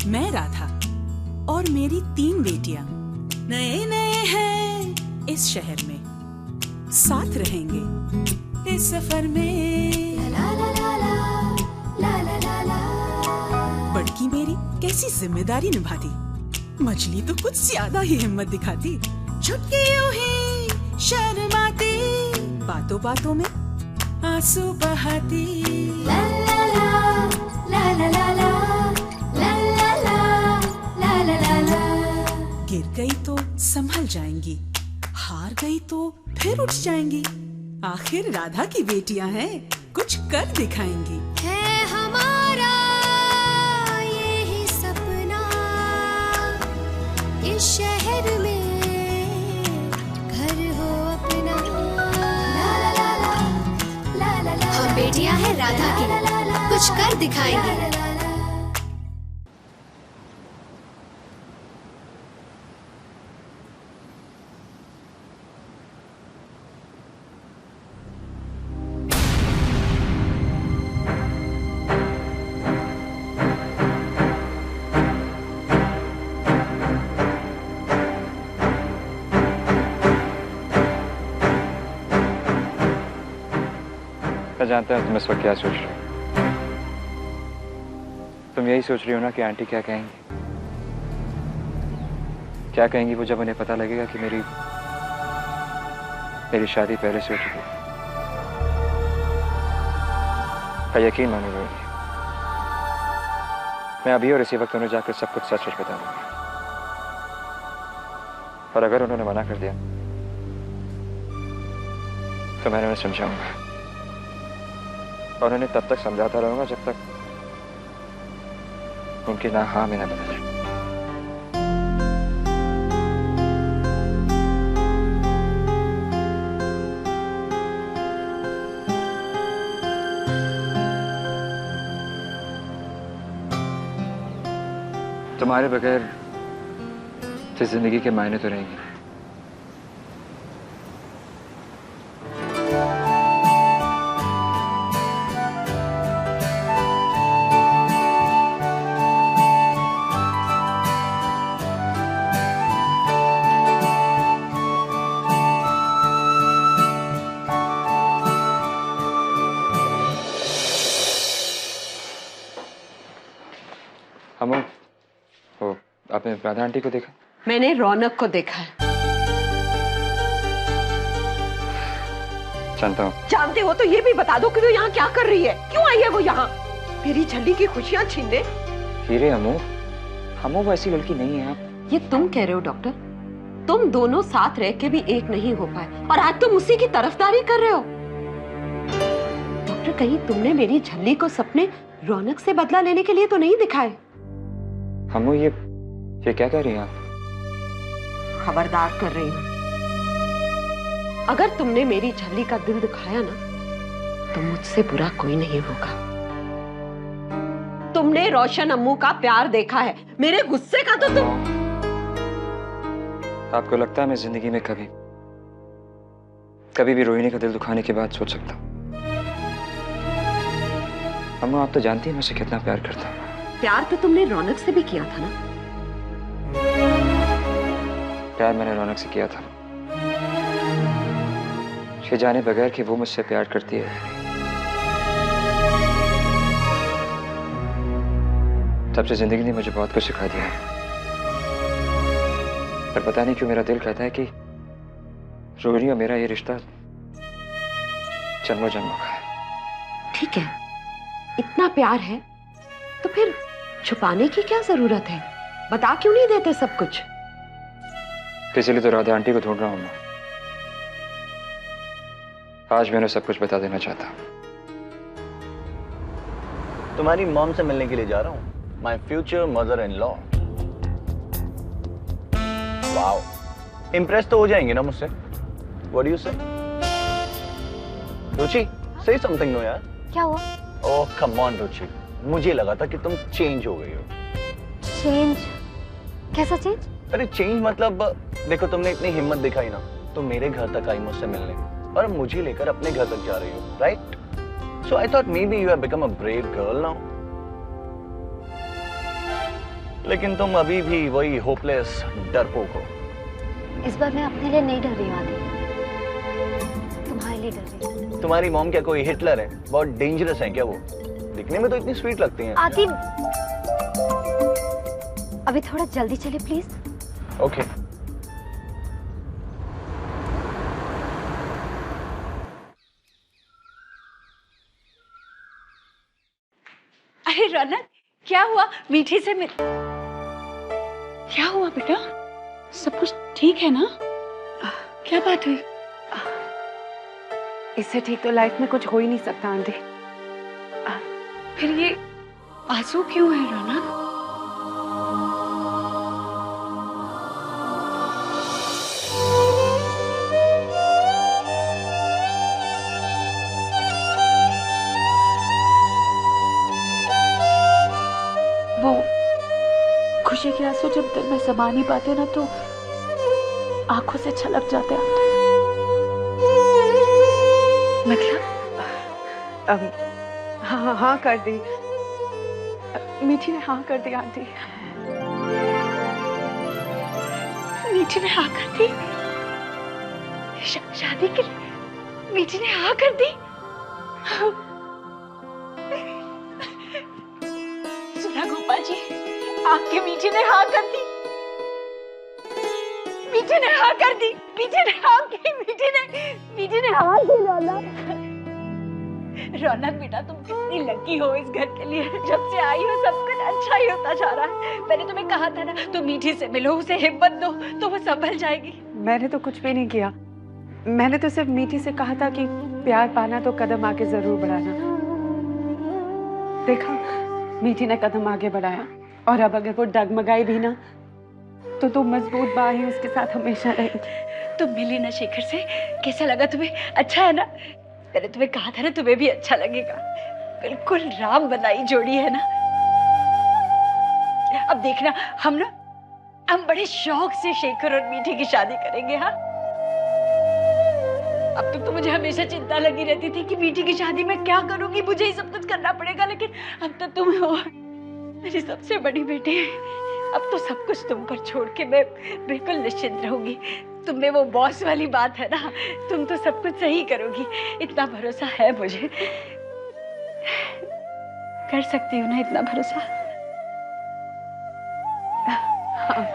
मैं राधा और मेरी 3 बेटियां नए नए हैं इस शहर में, साथ रहेंगे इस सफर में। ला ला ला ला ला ला ला। बड़की मेरी कैसी जिम्मेदारी निभाती, मछली तो कुछ ज्यादा ही हिम्मत दिखाती। छुटकी यूं ही शर्माती, बातों बातों में आंसू बहाती। ला ला ला ला ला ला ला ला ला ला ला ला। गिर गई तो संभल जाएंगी, हार गई तो फिर उठ जाएंगी। आखिर राधा की बेटियां हैं, कुछ कर दिखाएंगी। है हमारा यही सपना, इस शहर में घर हो अपना। ला ला ला ला ला ला। हम बेटियां हैं राधा की, कुछ कर दिखाएंगे। मैं जानता हूँ तुम इस वक्त क्या सोच रही हो। तुम यही सोच रही हो ना कि आंटी क्या कहेंगी। क्या कहेंगी वो जब उन्हें पता लगेगा कि मेरी शादी पहले से हो चुकी है। पर यकीन मानोगे, मैं अभी और इसी वक्त उन्हें जाकर सब कुछ सच सच बताऊंगा। और अगर उन्होंने मना कर दिया तो मैं उन्हें समझाऊंगा और उन्हें तब तक समझाता रहूंगा जब तक उनकी ना हाँ में ना बदल जाए। तुम्हारे बगैर जिंदगी के मायने तो रहेंगे। हम वो आपने राधा आंटी को देखा? मैंने रौनक को देखा है। जानता हूँ। जानते हो तो ये भी बता दो कि वो यहाँ क्या कर रही है, क्यों आई है वो यहाँ मेरी झल्ली की खुशियाँ छीनने। हीरे हमो वो ऐसी लड़की नहीं है। आप ये तुम कह रहे हो डॉक्टर? तुम दोनों साथ रह के भी एक नहीं हो पाए और आज तुम उसी की तरफदारी कर रहे हो। डॉक्टर कहीं तुमने मेरी झल्ली को सपने रौनक से बदला लेने के लिए तो नहीं दिखाए? हमो ये क्या कह रही हैं आप? खबरदार कर रही हूँ, अगर तुमने मेरी झल्ली का दिल दुखाया ना तो मुझसे बुरा कोई नहीं होगा। तुमने रोशन अम्मू का प्यार देखा है, मेरे गुस्से का तो तुम। आपको लगता है मैं जिंदगी में कभी भी रोहिणी का दिल दुखाने की बात सोच सकता हूँ? अम्मू आप तो जानती हैं मैं उसे कितना प्यार करता हूँ। प्यार तो तुमने रौनक से भी किया था ना? प्यार मैंने रौनक से किया था, ये जाने बगैर कि वो मुझसे प्यार करती है। तब से जिंदगी ने मुझे बहुत कुछ सिखा दिया है, पर पता नहीं क्यों मेरा दिल कहता है कि रोहिणी और मेरा ये रिश्ता जन्मों जन्मों का है। ठीक है, इतना प्यार है तो फिर छुपाने की क्या जरूरत है? बता क्यों नहीं देते सब कुछ? इसीलिए तो राधा आंटी को ढूंढ रहा हूं मैं। आज मैंने सब कुछ बता देना चाहता। तुम्हारी मॉम से मिलने के लिए जा रहा हूँ, my future mother in law. Wow, impress तो हो जाएंगे ना मुझसे? व्हाट डू यू से? रुचि, से समथिंग नो यार। क्या हुआ? ओह कम ऑन रुचि, मुझे लगा था कि तुम चेंज हो गई हो। चेंज? कैसा चेंज? अरे चेंज मतलब देखो, तुमने इतनी हिम्मत दिखाई ना, तो मेरे घर तक आई मुझसे मिलने और मुझे लेकर अपने घर तक जा रही हो, right? So I thought may be you have become a brave girl now. लेकिन तुम अभी भी वही होपलेस डरपोक हो। इस बार मैं अपने लिए नहीं डर रही हूँ आदि, तुम्हारे लिए डर रही हूँ। तुम्हारी मॉम क्या कोई हिटलर है? बहुत डेंजरस है क्या वो? दिखने में तो इतनी स्वीट लगती हैं। आदि, अभी थोड़ा जल्दी चले प्लीज। ओके। अरे रौनक, क्या हुआ? मीठी से मिल। क्या हुआ बेटा? सब कुछ ठीक है ना? क्या बात हुई? इससे ठीक तो लाइफ में कुछ हो ही नहीं सकता आंटी। फिर ये आंसू क्यों है रौनक? वो खुशी के आंसू जब दिल में समा नहीं पाते ना तो आंखों से छलक जाते हैं। मतलब हाँ हाँ कर दी, मीठी ने हाँ कर दी आंटी। मीठी ने हाँ कर दी? शादी के लिए मीठी ने हाँ कर दी? सुना गोपाल जी, आपकी मीठी ने हाँ कर दी। मीठी ने हाँ कर दी। मीठी ने हाँ की। मीठी ने हाँ की। रौनक बेटा, तुम कितनी लकी हो इस घर के लिए। जब से आई हो सब कुछ अच्छा ही होता जा रहा है। मैंने तुम्हें कहा था ना, तुम मीठी से मिलो, उसे हिम्मत दो तो वो संभल जाएगी। मैंने तो कुछ भी नहीं किया। मैंने तो सिर्फ मीठी से कहा था कि प्यार पाना तो कदम आगे जरूर बढ़ाना। देखा, मीठी ने कदम आगे बढ़ाया और अब अगर वो डगमगाई भी ना तो तुम मजबूत बाहें उसके साथ हमेशा रहेगी। तुम मिली ना शेखर से, कैसा लगा तुम्हें? अच्छा है ना? मैंने तुम्हें कहा था ना तुम्हें भी अच्छा लगेगा। बिल्कुल राम बनाई जोड़ी है ना। अब देखना, हम बड़े शौक से शेखर और मीठी की शादी करेंगे। हाँ, अब तो मुझे हमेशा चिंता लगी रहती थी कि मीठी की शादी में क्या करूंगी, मुझे ही सब कुछ करना पड़ेगा। लेकिन अब तो तुम हो मेरी सबसे बड़ी बेटी। अब तो सब कुछ तुम पर छोड़ के मैं बिल्कुल निश्चिंत रहूंगी। तुम में वो बॉस वाली बात है ना, तुम तो सब कुछ सही करोगी, इतना भरोसा है मुझे। कर सकती हूँ ना इतना भरोसा? हाँ।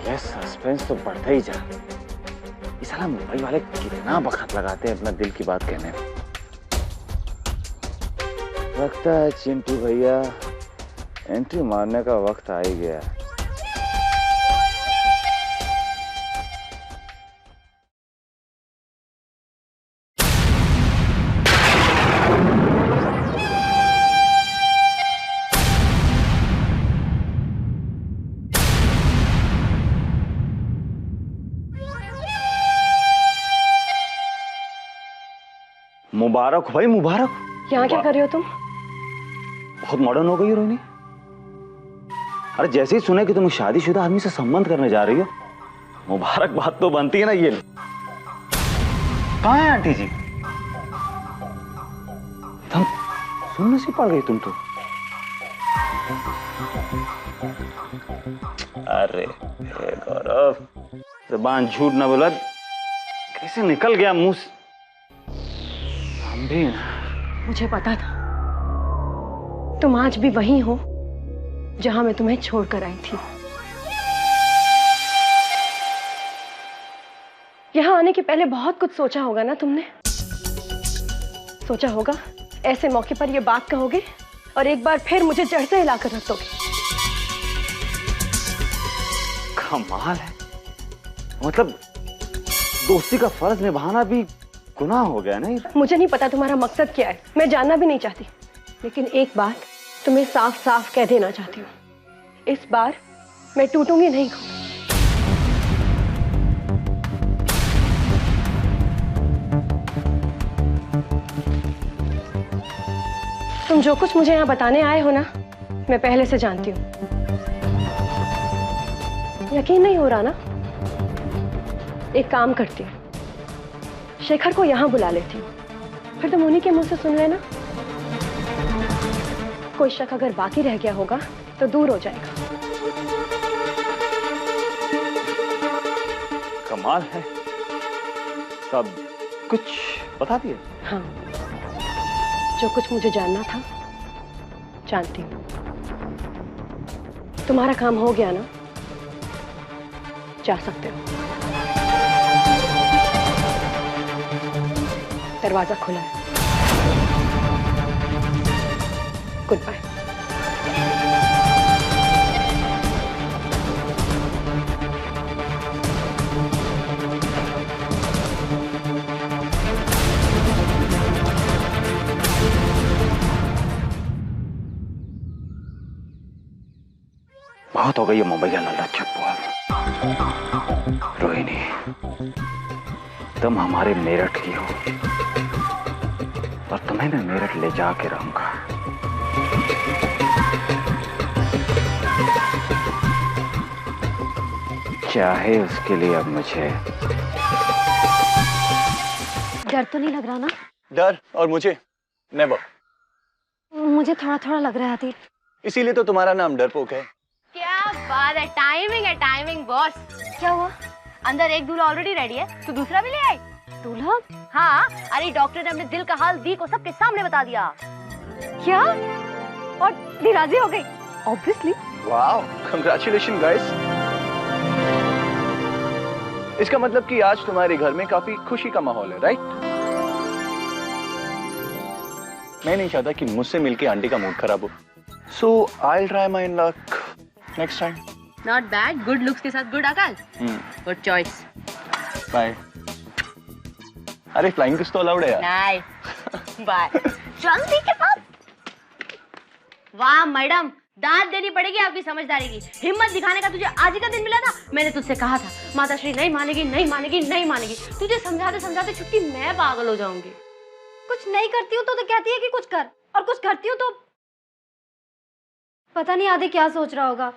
ये सस्पेंस तो बढ़ता ही जा। ये साला मुंबई वाले कितना बखत लगाते हैं अपना दिल की बात कहने में। लगता है चिंटू भैया एंट्री मारने का वक्त आ ही गया। मुबारक हो भाई, मुबारक। यहाँ क्या कर रहे हो तुम? बहुत मॉडर्न हो गई रोहिणी। अरे जैसे ही सुने कि तुम शादीशुदा आदमी से संबंध करने जा रही हो, मुबारक बात तो बनती है ना। ये कहाँ है आंटी जी? तुम सुनने से पड़ गई तुम तो। अरे गौरव, ज़बान झूठ ना बोला, कैसे निकल गया मुंह से। हम भी मुझे पता था तुम आज भी वहीं हो जहां मैं तुम्हें छोड़कर आई थी। यहां आने के पहले बहुत कुछ सोचा होगा ना तुमने। सोचा होगा ऐसे मौके पर ये बात कहोगे और एक बार फिर मुझे जड़ से हिलाकर रख दोगे। कमाल है, मतलब दोस्ती का फर्ज निभाना भी गुनाह हो गया नहीं? मुझे नहीं पता तुम्हारा मकसद क्या है, मैं जानना भी नहीं चाहती, लेकिन एक बात तुम्हें साफ साफ कह देना चाहती हूँ, इस बार मैं टूटूंगी नहीं। तुम जो कुछ मुझे यहाँ बताने आए हो ना, मैं पहले से जानती हूँ। यकीन नहीं हो रहा ना? एक काम करती हूँ, शेखर को यहाँ बुला लेती हूँ फिर तुम उन्हीं के मुंह से सुन लेना। कोई शक अगर बाकी रह गया होगा तो दूर हो जाएगा। कमाल है, सब कुछ बता दिए। हाँ, जो कुछ मुझे जानना था जानती हूँ। तुम्हारा काम हो गया ना, जा सकते हो। दरवाजा खुला है। Goodbye. बहुत हो गई है मुंबई का लाला। चुप हुआ। रोहिणी, तुम हमारे मेरठ की हो और तुम्हें मैं मेरठ ले जाके रहूंगा। चाहे उसके लिए अब मुझे डर तो नहीं लग रहा ना? डर और मुझे नेवर। मुझे थोड़ा थोड़ा लग रहा है। इसीलिए तो तुम्हारा नाम डरपोक है। क्या बात है, टाइमिंग बॉस। क्या हुआ? अंदर एक दूल्हा ऑलरेडी रेडी है, तो दूसरा भी ले आई। दूल्हा? हाँ, अरे डॉक्टर ने अपने दिल का हाल दी को सबके सामने बता दिया। क्या? और दी राजी हो गई? ऑब्वियसली। Wow, congratulation guys. इसका मतलब कि आज तुम्हारे घर में काफी खुशी का माहौल है, राइट? मैं नहीं चाहता कि मुझसे मिलके आंटी का मूड खराब हो, so I try my luck next time. Not bad, good looks के साथ गुड अकल। Good choice. बाय। अरे फ्लाइंग किस तो अलाउड है यार। नाइस। बाय। जल्दी के साथ। वाह मैडम, दाद देनी पड़ेगी आपकी समझदारी की। हिम्मत दिखाने का तुझे आज ही का दिन मिला था। मैंने तुझसे कहा था माताश्री नहीं मानेगी, नहीं मानेगी, नहीं मानेगी। तुझे समझाते समझाते छुट्टी मैं पागल हो जाऊंगी। कुछ नहीं करती हूँ तो कहती है कि कुछ कर, और कुछ करती हूँ तो पता नहीं आधे क्या सोच रहा होगा।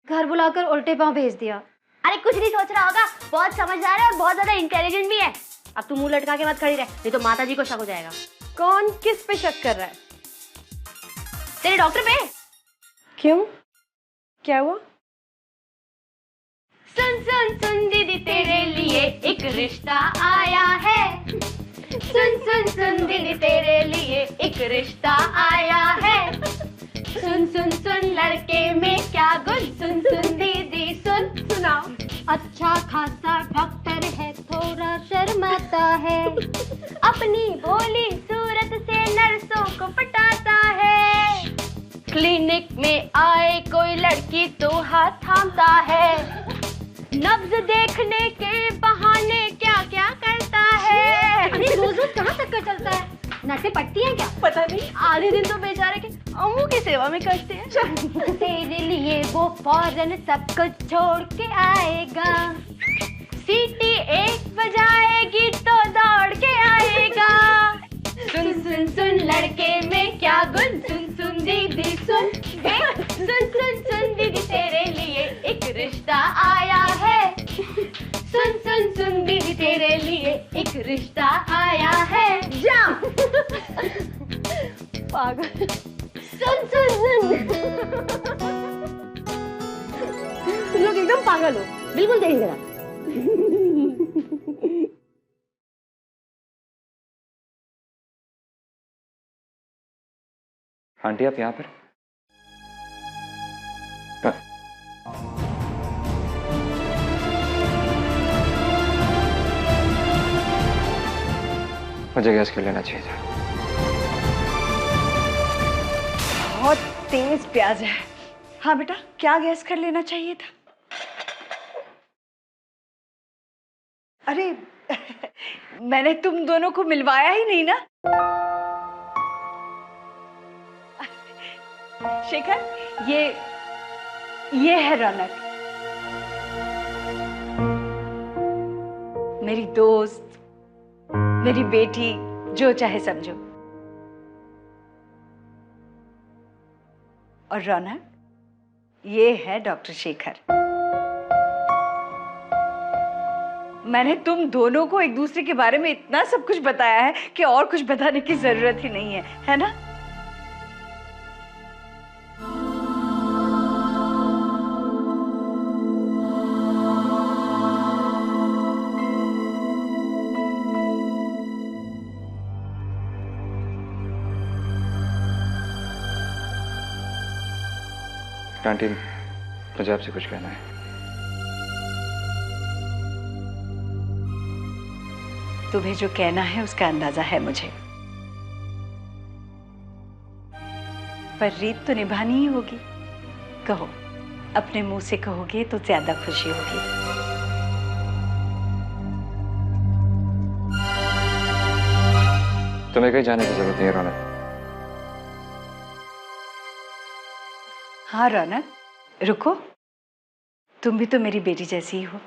घर बुलाकर उल्टे पांव भेज दिया। अरे कुछ नहीं सोच रहा होगा, बहुत समझदार है और बहुत ज्यादा इंटेलिजेंट भी है। अब तू मुंह लटका के मत खड़ी रह, नहीं तो माता जी को शक हो जाएगा। कौन किस पे शक कर रहा है? तेरे डॉक्टर पे। क्यों, क्या हुआ? सुन सुन सुन दीदी तेरे लिए एक रिश्ता आया है। सुन सुन सुन दीदी तेरे लिए एक रिश्ता आया है। सुन सुन सुन लड़के में क्या गुण, सुन सुन दीदी सुन। सुना। अच्छा खासा डॉक्टर है, थोड़ा शर्माता है। अपनी भोली सूरत से नर्सों को पटाता है। क्लिनिक में आए कोई लड़की तो हाथ थामता है। नब्ज देखने के बहाने क्या क्या करता है। अरे रोज रोज कहाँ तक कर चलता है? नसें पटती हैं क्या? पता नहीं, आधे दिन तो बेचारे के अम्मू की सेवा में करते हैं। तेरे लिए वो फौरन सब कुछ छोड़ के आएगा। सीटी एक बजाएगी तो दौड़ के आएगा। सुन सुन सुन लड़के में क्या गुण, सुन सुन दीदी सुन। सुन सुन सुन दीदी तेरे लिए एक रिश्ता आया है। सुन सुन सुन दीदी तेरे लिए एक रिश्ता आया है। जा पागल। सुन सुन सुन। तुम लोग एकदम पागल हो। बिल्कुल देख जरा। आंटी आप यहाँ पर? मुझे गैस कर लेना चाहिए था। बहुत तेज प्याज है। हाँ बेटा, क्या गैस कर लेना चाहिए था? अरे मैंने तुम दोनों को मिलवाया ही नहीं ना। शेखर, ये है रौनक, मेरी दोस्त, मेरी बेटी, जो चाहे समझो। और रौनक, ये है डॉक्टर शेखर। मैंने तुम दोनों को एक दूसरे के बारे में इतना सब कुछ बताया है कि और कुछ बताने की जरूरत ही नहीं है ना? आंटी, मुझे आपसे कुछ कहना है। तुम्हें जो कहना है उसका अंदाजा है मुझे, पर रीत तो निभानी ही होगी। कहो, अपने मुंह से कहोगे तो ज्यादा खुशी होगी। तुम्हें कहीं जाने की जरूरत नहीं है रौनक। हाँ रौनक, रुको, तुम भी तो मेरी बेटी जैसी ही हो।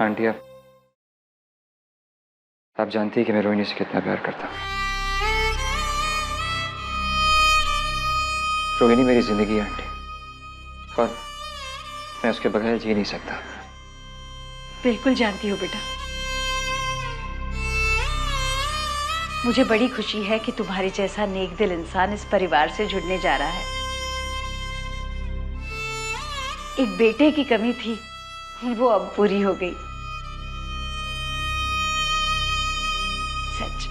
आंटी, आप जानती हैं कि मैं रोहिणी से कितना प्यार करता हूँ। रोहिणी मेरी जिंदगी है आंटी, और मैं उसके बगैर जी नहीं सकता। बिल्कुल जानती हो बेटा। मुझे बड़ी खुशी है कि तुम्हारे जैसा नेक दिल इंसान इस परिवार से जुड़ने जा रहा है। एक बेटे की कमी थी, वो अब पूरी हो गई। सच,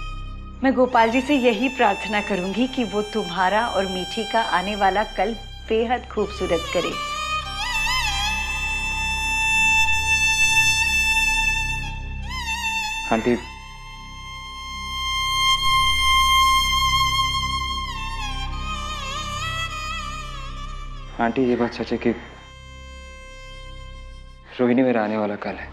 मैं गोपाल जी से यही प्रार्थना करूंगी कि वो तुम्हारा और मीठी का आने वाला कल बेहद खूबसूरत करे। आंटी, आंटी, ये बात सच है कि रोहिणी मेरा आने वाला कल है।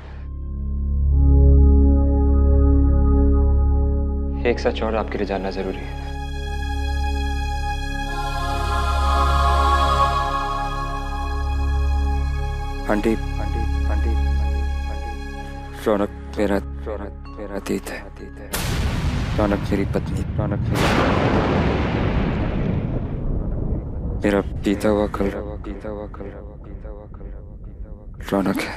एक सच और आपके लिए जानना जरूरी है। आंटी, आंटी, आंटी, आंटी, रौनक मेरा अतीत है। रौनक मेरी पत्नी, रौनक मेरा बीता हुआ कल, रौनक है।